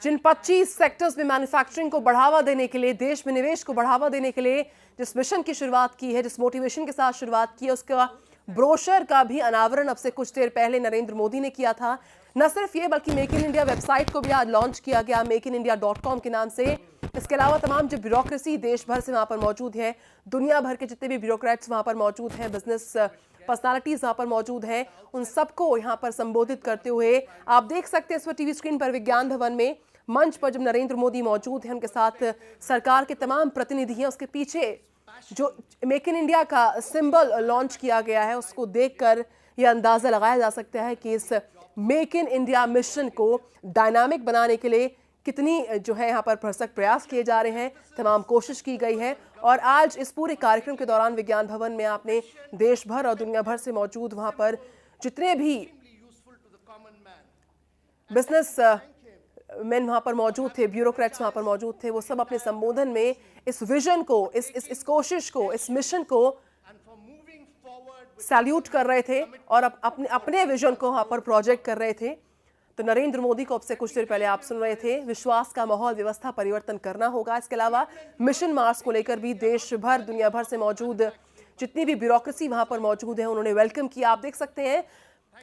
जिन 25 sectors में manufacturing को बढ़ावा देने के लिए, देश में निवेश को बढ़ावा देने के लिए जिस मिशन की शुरुआत की है, जिस मोटिवेशन के साथ शुरुआत की है, उसका ब्रोशर का भी अनावरण अब से कुछ देर पहले नरेंद्र मोदी ने किया था। न सिर्फ ये बल्कि मेक इन इंडिया वेबसाइट को भी आज लॉन्च किया गया, makeinindia.com के नाम से। इसके अलावा तमाम जो ब्यूरोक्रेसी देश भर से वहां पर मौजूद है, दुनिया भर के जितने भी ब्यूरोक्रेट्स वहां पर मौजूद हैं, बिजनेस पर्सनालिटीज वहां पर मौजूद हैं, उन सबको यहां पर संबोधित करते हुए आप देख सकते हैं इस वक्त टीवी स्क्रीन पर विज्ञान भवन में मंच पर जब नरेंद्र मोदी मौजूद हैं, उनके साथ सरकार के तमाम प्रतिनिधि हैं। उसके पीछे जो मेक इन इंडिया का सिंबल लॉन्च किया गया है, उसको देखकर यह अंदाजा लगाया जा सकता है कि इस मेक इन इंडिया मिशन को डायनामिक बनाने के लिए कितनी जो है यहाँ पर भरसक प्रयास किए जा रहे हैं, तमाम कोशिश की गई है। और आज इस पूरे कार्यक्रम के दौरान विज्ञान भवन में आपने देश भर और दुनिया भर से मौजूद वहां पर जितने भी बिजनेस मैन वहां पर मौजूद थे, ब्यूरोक्रेट्स वहां पर मौजूद थे, वो सब अपने संबोधन में इस विजन को, इस कोशिश को, इस मिशन को सैल्यूट कर रहे थे और अपने विजन को वहां पर प्रोजेक्ट कर रहे थे। तो नरेंद्र मोदी को अब से कुछ देर पहले आप सुन रहे थे, विश्वास का माहौल, व्यवस्था परिवर्तन करना होगा। इसके अलावा मिशन मार्स को लेकर भी देश भर, दुनिया भर से मौजूद जितनी भी ब्यूरोक्रेसी वहां पर मौजूद है, उन्होंने वेलकम किया। आप देख सकते हैं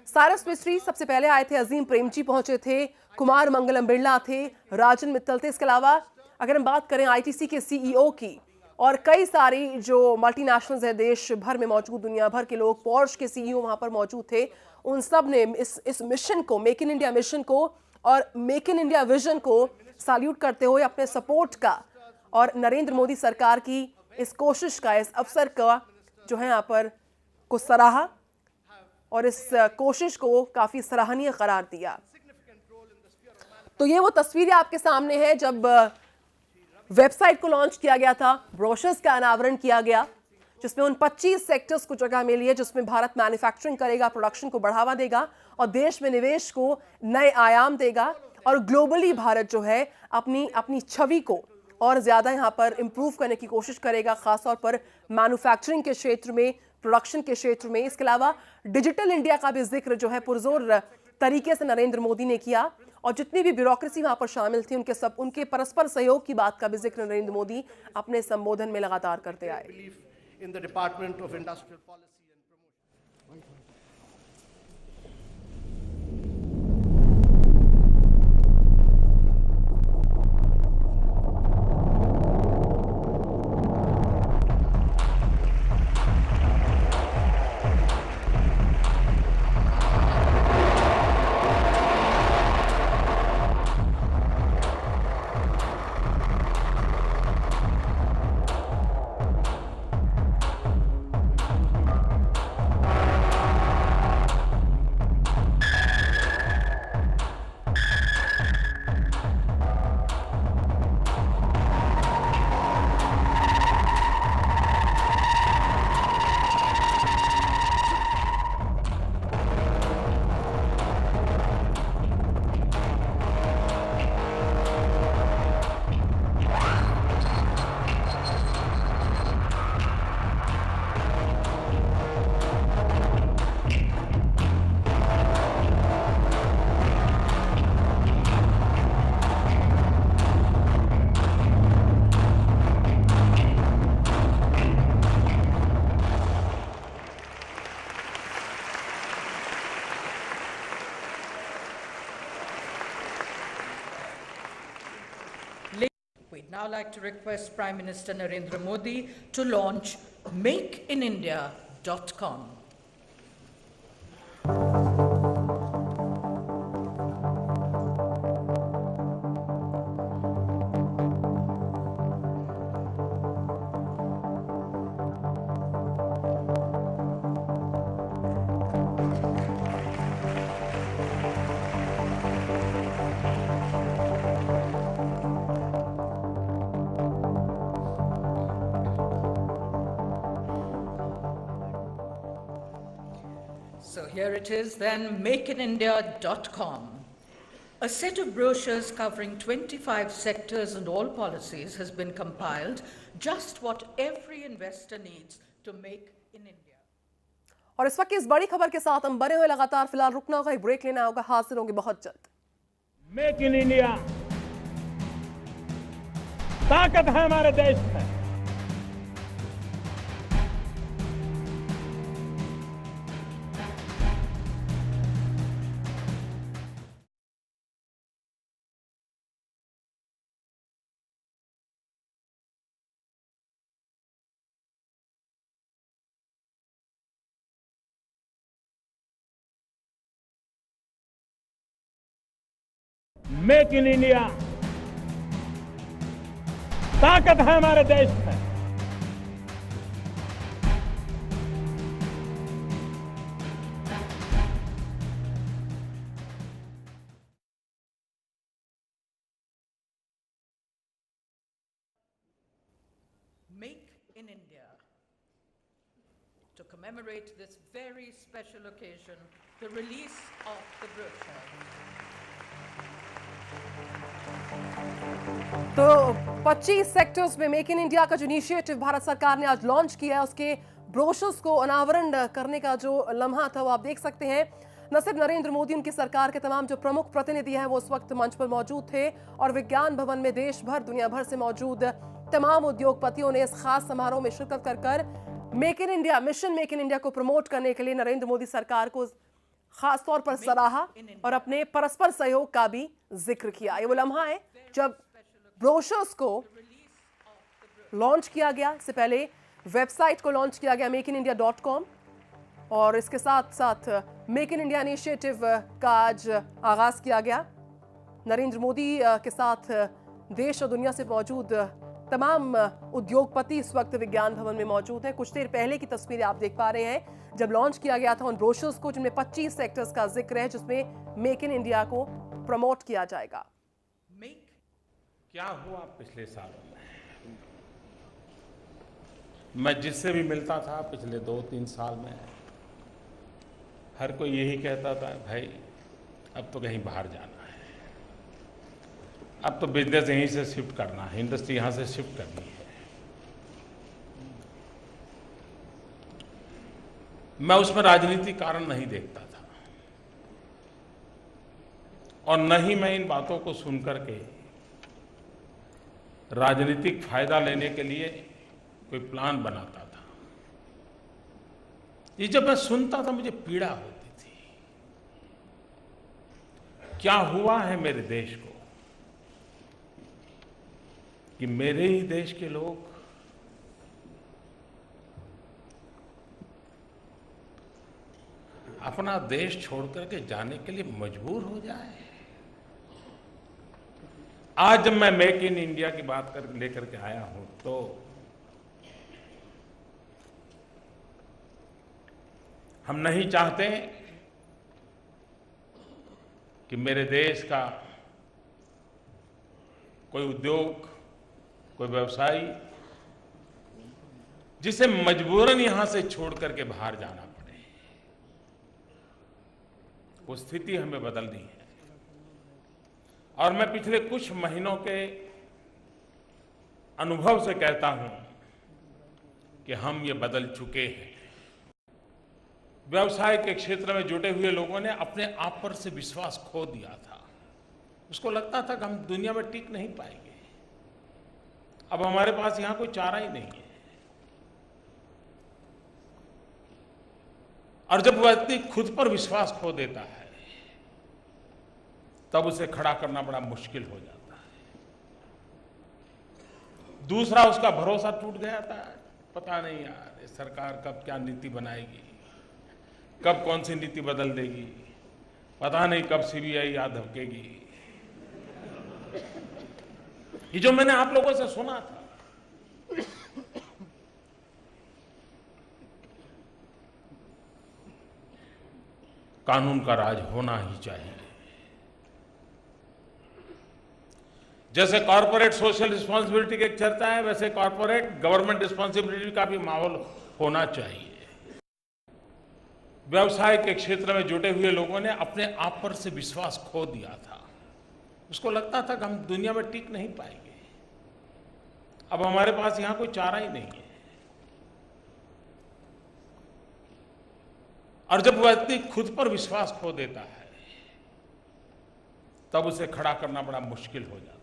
साइरस मिस्त्री सबसे पहले आए थे, अजीम प्रेमजी पहुंचे थे, कुमार मंगलम बिरला थे, राजन मित्तल थे। इसके अलावा अगर हम बात करें आईटीसी के सीईओ की, और कई सारी जो मल्टीनेशनल्स है देश भर में मौजूद, दुनिया भर के लोग, पोर्श के सीईओ वहां पर मौजूद थे, उन सब ने इस मिशन को, मेक इन इंडिया मिशन को और मेक इन इंडिया विजन को सैल्यूट करते हुए अपने सपोर्ट का और नरेंद्र मोदी सरकार की इस कोशिश का, इस अवसर का जो है यहाँ पर को सराहा और इस कोशिश को काफी सराहनीय करार दिया। तो ये वो तस्वीरें आपके सामने है जब वेबसाइट को लॉन्च किया गया था, ब्रोशर्स का अनावरण किया गया, जिसमें उन 25 सेक्टर्स को जगह मिली है, जिसमें भारत मैन्युफैक्चरिंग करेगा, प्रोडक्शन को बढ़ावा देगा और देश में निवेश को नए आयाम देगा और ग्लोबली भारत जो है अपनी छवि को और ज्यादा यहाँ पर इंप्रूव करने की कोशिश करेगा, खासतौर पर मैन्युफैक्चरिंग के क्षेत्र में, प्रोडक्शन के क्षेत्र में। इसके अलावा डिजिटल इंडिया का भी जिक्र जो है पुरजोर तरीके से नरेंद्र मोदी ने किया और जितनी भी ब्यूरोक्रेसी वहां पर शामिल थी, उनके परस्पर सहयोग की बात का भी जिक्र नरेंद्र मोदी अपने संबोधन में लगातार करते आए। In the Department of Industrial Policy and Promotion. We'd now like to request Prime Minister Narendra Modi to launch makeinindia.com. So here it is then, makeinindia.com. A set of brochures covering 25 sectors and all policies has been compiled, just what every investor needs to make in India. और इस वक्त इस बड़ी खबर के साथ हम बने हुए लगातार, फिलहाल रुकना होगा, एक ब्रेक लेना होगा, हाजिर होंगे बहुत जल्द। मेक इन इंडिया ताकत है हमारे देश में। मेक इन इंडिया, ताकत है हमारे देश में। Make in India. To commemorate this very special occasion, the release of the brochure. तो 25 सेक्टर्स में मेक इन इंडिया का जो इनिशिएटिव भारत सरकार ने आज लॉन्च किया है, उसके ब्रोशर्स को अनावरण करने का जो लम्हा था वो आप देख सकते हैं। न सिर्फ नरेंद्र मोदी, उनकी सरकार के तमाम जो प्रमुख प्रतिनिधि हैं वो उस वक्त मंच पर मौजूद थे और विज्ञान भवन में देश भर, दुनिया भर से मौजूद तमाम उद्योगपतियों ने इस खास समारोह में शिरकत कर make in India, mission make in India को प्रमोट करने के लिए नरेंद्र मोदी सरकार को खास तौर पर सराहा और अपने परस्पर सहयोग का भी जिक्र किया। ये वो लम्हा है जब ब्रोशर्स को लॉन्च किया गया। इससे पहले वेबसाइट को लॉन्च किया गया makeinIndia.com और इसके साथ साथ मेक इन इंडिया इनिशिएटिव का आज आगाज किया गया। नरेंद्र मोदी के साथ देश और दुनिया से मौजूद तमाम उद्योगपति इस वक्त विज्ञान भवन में मौजूद हैं। कुछ देर पहले की तस्वीरें आप देख पा रहे हैं जब लॉन्च किया गया था उन ब्रोशर्स को, जिनमें 25 सेक्टर्स का जिक्र है, जिसमें मेक इन इंडिया को प्रमोट किया जाएगा। क्या हुआ पिछले सालों में? मैं जिससे भी मिलता था पिछले 2-3 साल में, हर कोई यही कहता था, भाई अब तो कहीं बाहर जाना है, अब तो बिजनेस यहीं से शिफ्ट करना है, इंडस्ट्री यहां से शिफ्ट करनी है। मैं उसमें राजनीतिक कारण नहीं देखता था और न ही मैं इन बातों को सुनकर के राजनीतिक फायदा लेने के लिए कोई प्लान बनाता था। ये जब मैं सुनता था मुझे पीड़ा होती थी। क्या हुआ है मेरे देश को कि मेरे ही देश के लोग अपना देश छोड़कर के जाने के लिए मजबूर हो जाए। आज जब मैं मेक इन इंडिया की बात लेकर के आया हूं तो हम नहीं चाहते कि मेरे देश का कोई उद्योग, कोई व्यवसायी जिसे मजबूरन यहां से छोड़ करके बाहर जाना पड़े, वो स्थिति हमें बदलनी है। और मैं पिछले कुछ महीनों के अनुभव से कहता हूं कि हम ये बदल चुके हैं। व्यवसाय के क्षेत्र में जुटे हुए लोगों ने अपने आप पर से विश्वास खो दिया था। उसको लगता था कि हम दुनिया में टिक नहीं पाएंगे, अब हमारे पास यहां कोई चारा ही नहीं है। और जब व्यक्ति खुद पर विश्वास खो देता है तब उसे खड़ा करना बड़ा मुश्किल हो जाता है। दूसरा, उसका भरोसा टूट गया था। पता नहीं यार ये सरकार कब क्या नीति बनाएगी, कब कौन सी नीति बदल देगी, पता नहीं कब सीबीआई याद धमकेगी। ये जो मैंने आप लोगों से सुना था, कानून का राज होना ही चाहिए। जैसे कॉर्पोरेट सोशल रिस्पांसिबिलिटी की एक चर्चा है, वैसे कॉर्पोरेट गवर्नमेंट रिस्पांसिबिलिटी का भी माहौल होना चाहिए। व्यवसाय के क्षेत्र में जुटे हुए लोगों ने अपने आप पर से विश्वास खो दिया था। उसको लगता था कि हम दुनिया में टिक नहीं पाएंगे, अब हमारे पास यहां कोई चारा ही नहीं है। और जब व्यक्ति खुद पर विश्वास खो देता है तब उसे खड़ा करना बड़ा मुश्किल हो जाता है।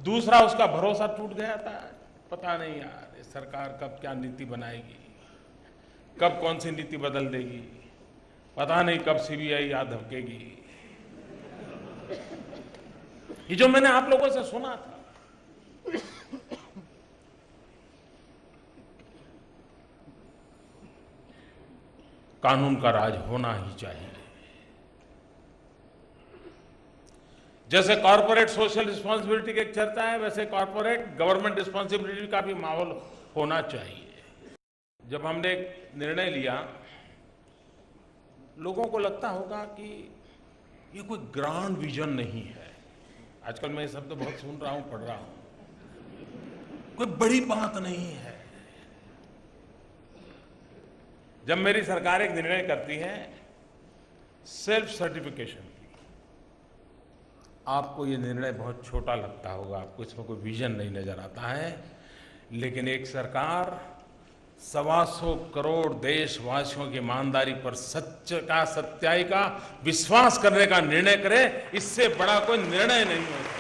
दूसरा, उसका भरोसा टूट गया था। पता नहीं यार ये सरकार कब क्या नीति बनाएगी, कब कौन सी नीति बदल देगी, पता नहीं कब सीबीआई याद धमकेगी। ये जो मैंने आप लोगों से सुना था, कानून का राज होना ही चाहिए। जैसे कॉर्पोरेट सोशल रिस्पांसिबिलिटी की एक चर्चा है, वैसे कॉर्पोरेट गवर्नमेंट रिस्पांसिबिलिटी का भी माहौल होना चाहिए। जब हमने एक निर्णय लिया, लोगों को लगता होगा कि ये कोई ग्रांड विजन नहीं है। आजकल मैं ये शब्द बहुत सुन रहा हूं, पढ़ रहा हूं। कोई बड़ी बात नहीं है। जब मेरी सरकार एक निर्णय करती है सेल्फ सर्टिफिकेशन, आपको ये निर्णय बहुत छोटा लगता होगा, आपको इसमें कोई विजन नहीं नजर आता है, लेकिन एक सरकार 125 करोड़ देशवासियों की ईमानदारी पर सच्चाई का विश्वास करने का निर्णय करे, इससे बड़ा कोई निर्णय नहीं होता।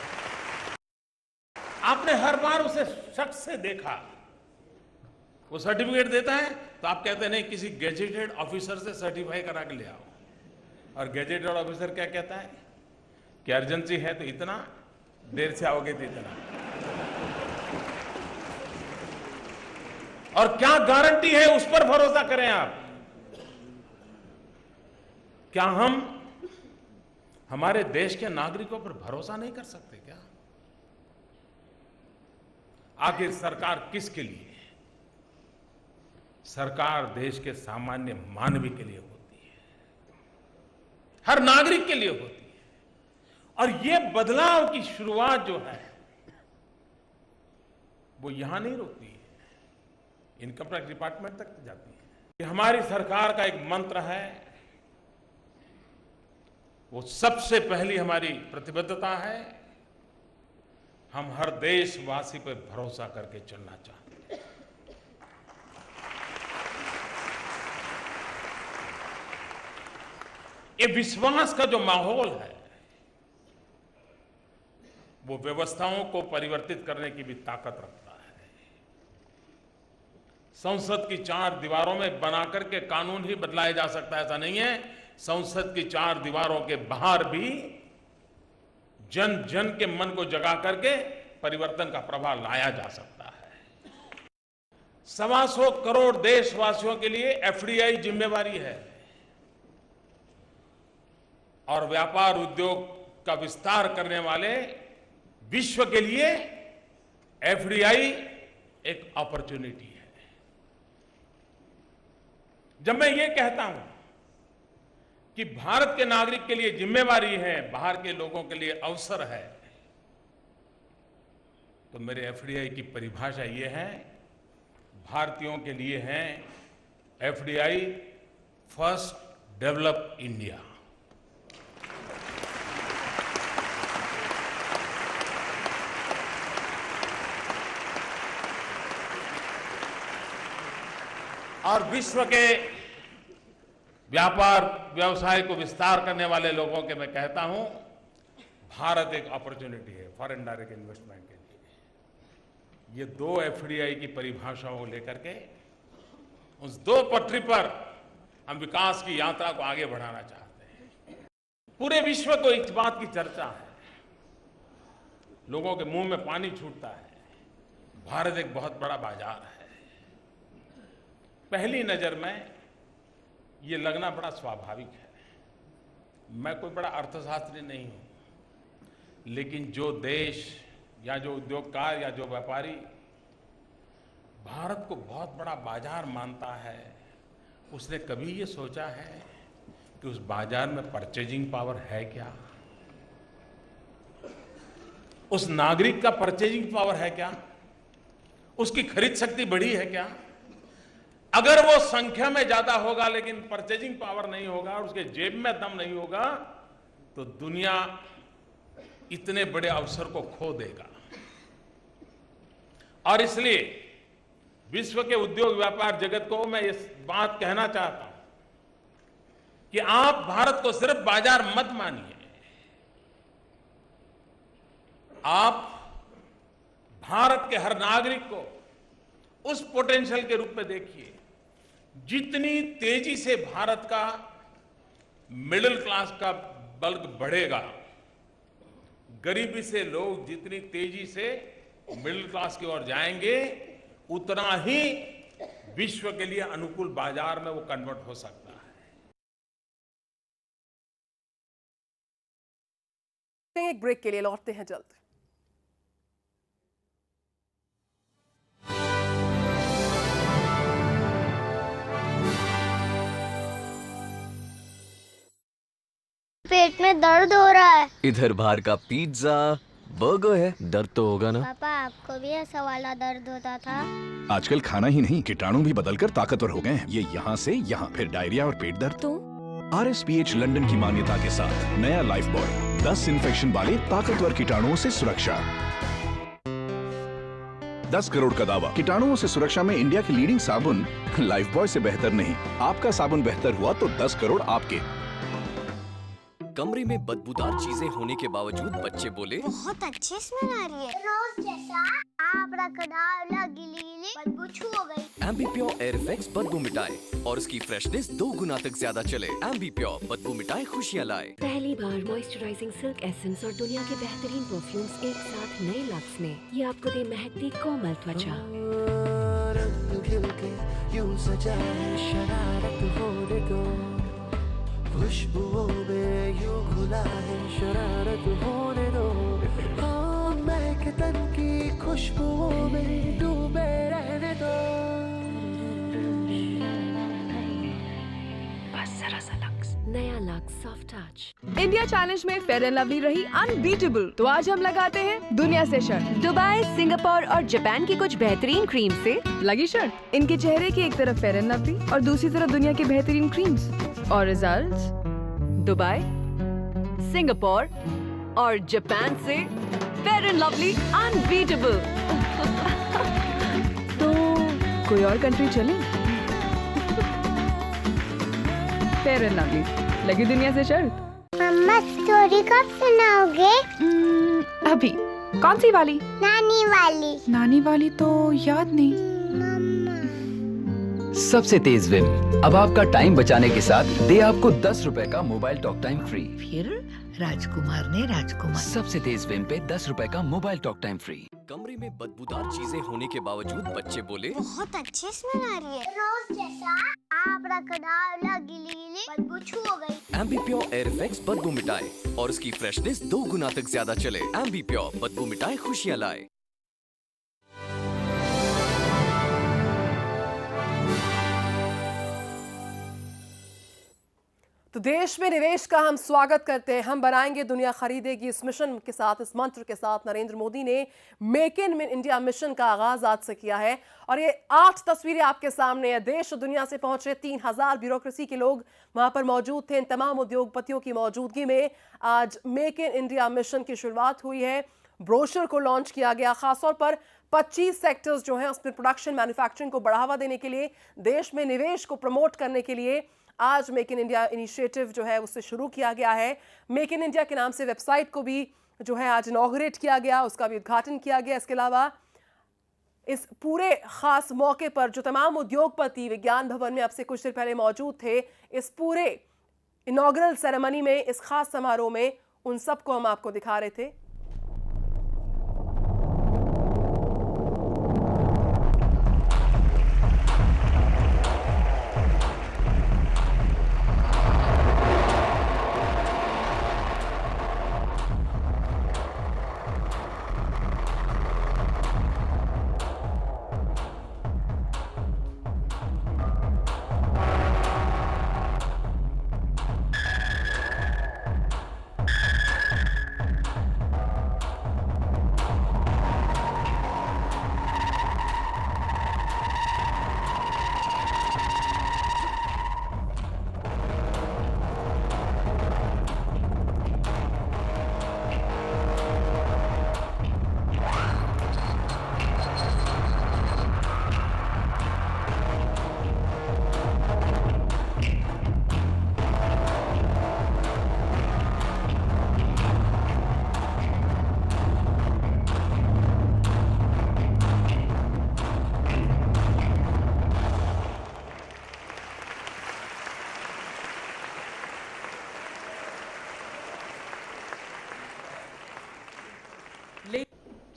आपने हर बार उसे शख्स से देखा, वो सर्टिफिकेट देता है तो आप कहते नहीं किसी गैजेटेड ऑफिसर से सर्टिफाई करा के ले आओ। और गैजेटेड ऑफिसर क्या कहता है कि अर्जेंसी है तो इतना, देर से आओगे तो इतना। और क्या गारंटी है, उस पर भरोसा करें आप। क्या हम हमारे देश के नागरिकों पर भरोसा नहीं कर सकते क्या? आखिर सरकार किसके लिए? सरकार देश के सामान्य मानवी के लिए होती है, हर नागरिक के लिए होती है। और ये बदलाव की शुरुआत जो है वो यहां नहीं रुकती है, इनकम टैक्स डिपार्टमेंट तक जाती है। ये हमारी सरकार का एक मंत्र है, वो सबसे पहली हमारी प्रतिबद्धता है, हम हर देशवासी पर भरोसा करके चलना चाहते हैं। ये विश्वास का जो माहौल है वो व्यवस्थाओं को परिवर्तित करने की भी ताकत रखता है। संसद की 4 दीवारों में बनाकर के कानून ही बदलाया जा सकता है, ऐसा नहीं है। संसद की 4 दीवारों के बाहर भी जन जन के मन को जगा करके परिवर्तन का प्रभाव लाया जा सकता है। 125 करोड़ देशवासियों के लिए एफडीआई जिम्मेवारी है और व्यापार उद्योग का विस्तार करने वाले विश्व के लिए एफडीआई एक अपॉर्चुनिटी है। जब मैं ये कहता हूं कि भारत के नागरिक के लिए जिम्मेवारी है, बाहर के लोगों के लिए अवसर है, तो मेरे एफडीआई की परिभाषा ये है, भारतीयों के लिए है एफडीआई फर्स्ट डेवलप इंडिया। और विश्व के व्यापार व्यवसाय को विस्तार करने वाले लोगों के मैं कहता हूं, भारत एक अपॉर्चुनिटी है फॉरेन डायरेक्ट इन्वेस्टमेंट के लिए। ये 2 एफडीआई की परिभाषाओं को लेकर के उस 2 पटरी पर हम विकास की यात्रा को आगे बढ़ाना चाहते हैं। पूरे विश्व को इस बात की चर्चा है, लोगों के मुंह में पानी छूटता है, भारत एक बहुत बड़ा बाजार है। पहली नजर में ये लगना बड़ा स्वाभाविक है। मैं कोई बड़ा अर्थशास्त्री नहीं हूं, लेकिन जो देश या जो उद्योगकार या जो व्यापारी भारत को बहुत बड़ा बाजार मानता है, उसने कभी ये सोचा है कि उस बाजार में परचेजिंग पावर है क्या? उस नागरिक का परचेजिंग पावर है क्या? उसकी खरीद शक्ति बढ़ी है क्या? अगर वो संख्या में ज्यादा होगा लेकिन परचेजिंग पावर नहीं होगा और उसके जेब में दम नहीं होगा, तो दुनिया इतने बड़े अवसर को खो देगा। और इसलिए विश्व के उद्योग व्यापार जगत को मैं इस बात कहना चाहता हूं कि आप भारत को सिर्फ बाजार मत मानिए, आप भारत के हर नागरिक को उस पोटेंशियल के रूप में देखिए। जितनी तेजी से भारत का मिडिल क्लास का बल्क बढ़ेगा, गरीबी से लोग जितनी तेजी से मिडिल क्लास की ओर जाएंगे, उतना ही विश्व के लिए अनुकूल बाजार में वो कन्वर्ट हो सकता है। एक ब्रेक के लिए लौटते हैं जल्द। पेट में दर्द हो रहा है। इधर बाहर का पिज्जा बर्गर है, दर्द तो होगा ना। पापा आपको भी ऐसा वाला दर्द होता था? आजकल खाना ही नहीं, कीटाणु भी बदलकर ताकतवर हो गए हैं। ये यहाँ से यहाँ, फिर डायरिया और पेट दर्द। तो RSPH लंदन की मान्यता के साथ नया लाइफ बॉय 10 इन्फेक्शन वाले ताकतवर कीटाणुओं से सुरक्षा। 10 करोड़ का दावा। कीटाणुओं से सुरक्षा में इंडिया की लीडिंग साबुन लाइफ बॉय से बेहतर नहीं। आपका साबुन बेहतर हुआ तो 10 करोड़ आपके। कमरे में बदबूदार चीजें होने के बावजूद बच्चे बोले, बहुत अच्छी स्मेल आ रही है। रोज जैसा आब्राकडाब्रा, गिली गिली बदबू छू हो गई। एम्बीप्योर एयर इफेक्ट्स बदबू मिटाए और उसकी फ्रेशनेस 2 गुना तक ज्यादा चले। एम्बीप्योर बदबू मिटाए, खुशियाँ लाए। पहली बार मॉइस्चराइजिंग सिल्क एसेंस और दुनिया के बेहतरीन परफ्यूम्स एक साथ नए लक्स में। ये आपको दे महकती कोमल त्वचा। यूं सजाए शरारत होने दो, खुशबुओं में यूं घुला है शरारत होने दो। हाँ, महक तन की खुशबुओं में डूबे रहने दो। बस जरा सा लक्स, नया lux soft touch. India challenge में फेयर एंड लवली रही अनबीटेबल, तो आज हम लगाते हैं दुनिया से शर्त। दुबई, सिंगापुर और जापान की कुछ बेहतरीन क्रीम से लगी शर्त। इनके चेहरे की एक तरफ फेयर एंड लवली और दूसरी तरफ दुनिया की बेहतरीन क्रीम्स, और रिजल्ट्स दुबई, सिंगापुर और जापान से फेयर एंड लवली अनबीटेबल। तो कोई और कंट्री चले? फेयर एंड लवली, लगी दुनिया से शर्त। मम्मा स्टोरी कब सुनाओगे? अभी। कौन सी वाली? नानी वाली। नानी वाली तो याद नहीं। सबसे तेज विम अब आपका टाइम बचाने के साथ दे आपको 10 रुपए का मोबाइल टॉक टाइम फ्री। फिर राजकुमार ने राजकुमार। सबसे तेज विम पे 10 रुपए का मोबाइल टॉक टाइम फ्री। कमरे में बदबूदार चीजें होने के बावजूद बच्चे बोले, बहुत अच्छी स्मेल आ रही है। रोज जैसा आब्राकडाब्रा, गिली गिली बदबू छू हो गई। एम्बीप्योर एयर इफेक्ट्स बदबू मिटाए और उसकी फ्रेशनेस 2 गुना तक ज्यादा चले। एम्बीप्योर बदबू मिटाए, खुशियाँ लाए। तो देश में निवेश का हम स्वागत करते हैं। हम बनाएंगे दुनिया खरीदेगी, इस मिशन के साथ, इस मंत्र के साथ नरेंद्र मोदी ने मेक इन इंडिया मिशन का आगाज आज से किया है। और ये 8 तस्वीरें आपके सामने है। देश और दुनिया से पहुंचे 3000 ब्यूरोक्रेसी के लोग वहां पर मौजूद थे। इन तमाम उद्योगपतियों की मौजूदगी में आज मेक इन इंडिया मिशन की शुरुआत हुई है। ब्रोशर को लॉन्च किया गया। खासतौर पर 25 सेक्टर्स जो हैं उसमें प्रोडक्शन, मैन्युफैक्चरिंग को बढ़ावा देने के लिए, देश में निवेश को प्रमोट करने के लिए आज मेक इन इंडिया इनिशिएटिव जो है उससे शुरू किया गया है। मेक इन इंडिया के नाम से वेबसाइट को भी जो है आज इनॉग्रेट किया गया, उसका भी उद्घाटन किया गया। इसके अलावा इस पूरे खास मौके पर जो तमाम उद्योगपति विज्ञान भवन में अब से कुछ देर पहले मौजूद थे, इस पूरे इनॉग्रल सेरेमनी में, इस खास समारोह में, उन सबको हम आपको दिखा रहे थे।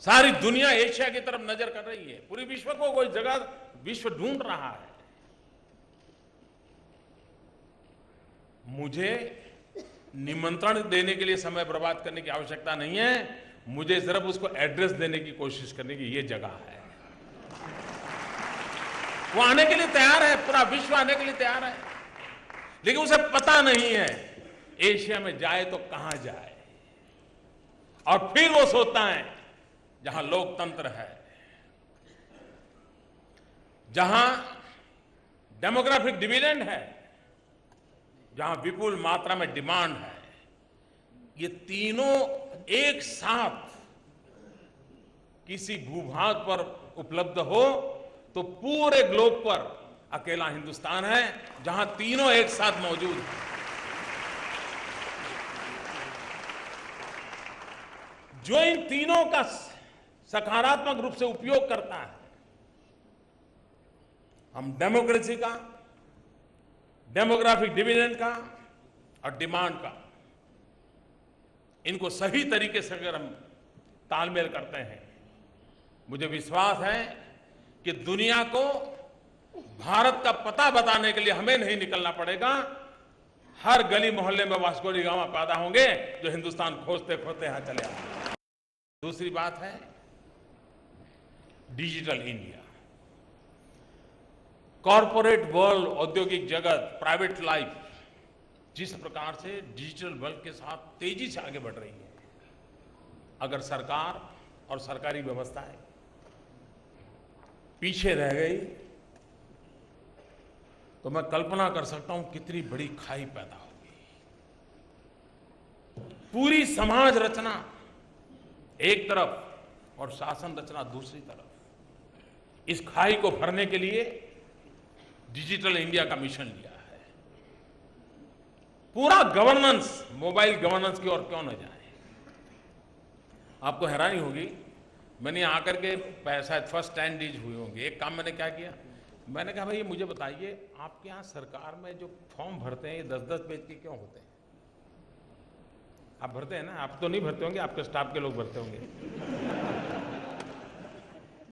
सारी दुनिया एशिया की तरफ नजर कर रही है, पूरी विश्व को कोई जगह विश्व ढूंढ रहा है। मुझे निमंत्रण देने के लिए समय बर्बाद करने की आवश्यकता नहीं है, मुझे सिर्फ उसको एड्रेस देने की कोशिश करने की ये जगह है। वो आने के लिए तैयार है, पूरा विश्व आने के लिए तैयार है, लेकिन उसे पता नहीं है एशिया में जाए तो कहां जाए। और फिर वो सोचता है जहां लोकतंत्र है, जहां डेमोग्राफिक डिविडेंड है, जहां विपुल मात्रा में डिमांड है, ये तीनों एक साथ किसी भूभाग पर उपलब्ध हो तो पूरे ग्लोब पर अकेला हिंदुस्तान है जहां तीनों एक साथ मौजूद हैं। जो इन तीनों का सकारात्मक रूप से उपयोग करता है, हम डेमोक्रेसी का, डेमोग्राफिक डिविडेंड का और डिमांड का, इनको सही तरीके से अगर हम तालमेल करते हैं, मुझे विश्वास है कि दुनिया को भारत का पता बताने के लिए हमें नहीं निकलना पड़ेगा। हर गली मोहल्ले में वास्को डी गामा पैदा होंगे जो हिंदुस्तान खोजते खोजते यहां चले आए। दूसरी बात है डिजिटल इंडिया। कॉरपोरेट वर्ल्ड, औद्योगिक जगत, प्राइवेट लाइफ जिस प्रकार से डिजिटल वर्ल्ड के साथ तेजी से आगे बढ़ रही है, अगर सरकार और सरकारी व्यवस्थाएं पीछे रह गई तो मैं कल्पना कर सकता हूं कितनी बड़ी खाई पैदा होगी। पूरी समाज रचना एक तरफ और शासन रचना दूसरी तरफ, इस खाई को भरने के लिए डिजिटल इंडिया का मिशन लिया है। पूरा गवर्नेंस, मोबाइल गवर्नेंस की ओर क्यों न जाए। आपको हैरानी होगी, मैंने आकर के शायद फर्स्ट 10 डेज हुए होंगे, एक काम मैंने क्या किया, मैंने कहा भाई ये मुझे बताइए आपके यहाँ सरकार में जो फॉर्म भरते हैं ये 10-10 पेज के क्यों होते हैं? आप भरते हैं ना? आप तो नहीं भरते होंगे, आपके स्टाफ के लोग भरते होंगे।